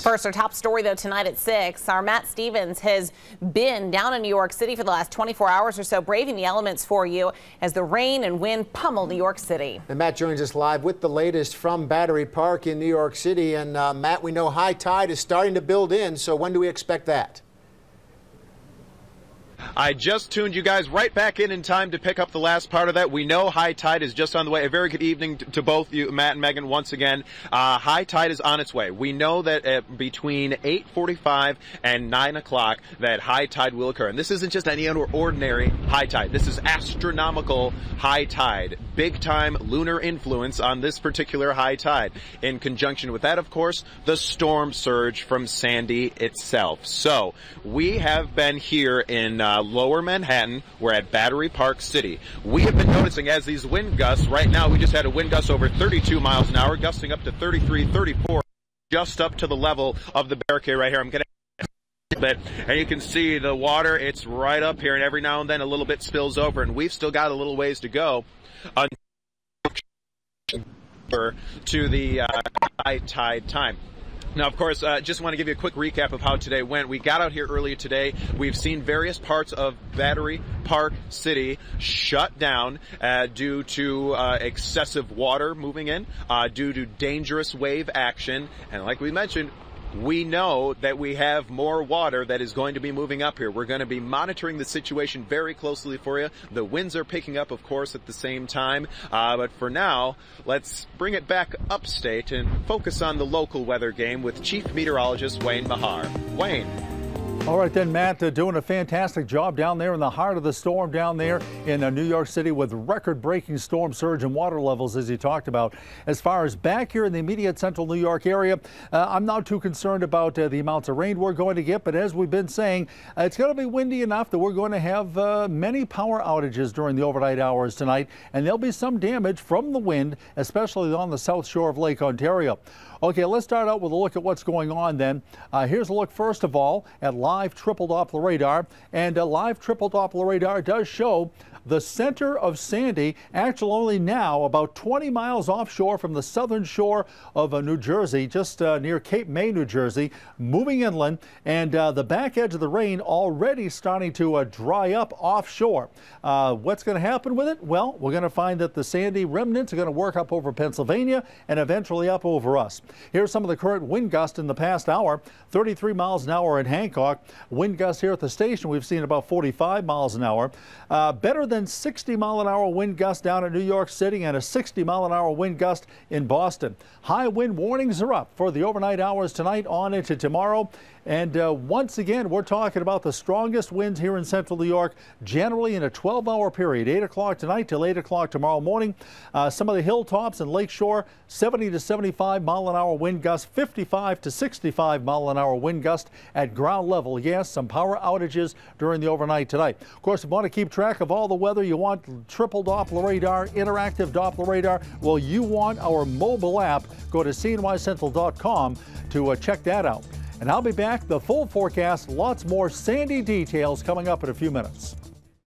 First, our top story, though, tonight at 6. Our Matt Stevens has been down in New York City for the last 24 hours or so, braving the elements for you as the rain and wind pummel New York City. And Matt joins us live with the latest from Battery Park in New York City. And Matt, we know high tide is starting to build in, so when do we expect that? I just tuned you guys right back in time to pick up the last part of that. We know high tide is just on the way. A very good evening to both you, Matt and Megan, once again. High tide is on its way. We know that at between 8:45 and 9 o'clock that high tide will occur. And this isn't just any ordinary high tide. This is astronomical high tide. Big time lunar influence on this particular high tide. In conjunction with that, of course, the storm surge from Sandy itself. So we have been here in Lower Manhattan. We're at Battery Park City. We have been noticing as these wind gusts, right now we just had a wind gust over 32 miles an hour, gusting up to 33, 34, just up to the level of the barricade right here. I'm going to bit, and you can see the water, it's right up here, and every now and then a little bit spills over, and we've still got a little ways to go to the high tide time. Now, of course, just want to give you a quick recap of how today went. We got out here earlier today. We've seen various parts of Battery Park City shut down due to excessive water moving in, due to dangerous wave action. And like we mentioned, we know that we have more water that is going to be moving up here. We're going to be monitoring the situation very closely for you. The winds are picking up, of course, at the same time. But for now, let's bring it back upstate and focus on the local weather game with Chief Meteorologist Wayne Mahar. Wayne. All right then, Matt, doing a fantastic job down there in the heart of the storm down there in New York City with record-breaking storm surge and water levels, as you talked about. As far as back here in the immediate central New York area, I'm not too concerned about the amounts of rain we're going to get, but as we've been saying, it's going to be windy enough that we're going to have many power outages during the overnight hours tonight, and there'll be some damage from the wind, especially on the south shore of Lake Ontario. Okay, let's start out with a look at what's going on then. Here's a look, first of all, at live triple Doppler radar. And live triple Doppler radar does show the center of Sandy actually only now about 20 miles offshore from the southern shore of New Jersey, just near Cape May, New Jersey, moving inland, and the back edge of the rain already starting to dry up offshore. What's going to happen with it? Well, we're going to find that the Sandy remnants are going to work up over Pennsylvania and eventually up over us. Here's some of the current wind gusts in the past hour. 33 miles an hour in Hancock. Wind gusts here at the station, we've seen about 45 miles an hour. Better than 60-mile-an-hour wind gust down in New York City and a 60-mile-an-hour wind gust in Boston. High wind warnings are up for the overnight hours tonight on into tomorrow. And once again, we're talking about the strongest winds here in central New York, generally in a 12-hour period, 8 o'clock tonight till 8 o'clock tomorrow morning. Some of the hilltops and lakeshore, 70 to 75-mile-an-hour wind gusts, 55 to 65-mile-an-hour wind gust at ground level. Yes, some power outages during the overnight tonight. Of course, if you want to keep track of all the weather, you want triple Doppler radar, interactive Doppler radar, well, you want our mobile app. Go to cnycentral.com to check that out. And I'll be back, the full forecast, lots more Sandy details coming up in a few minutes.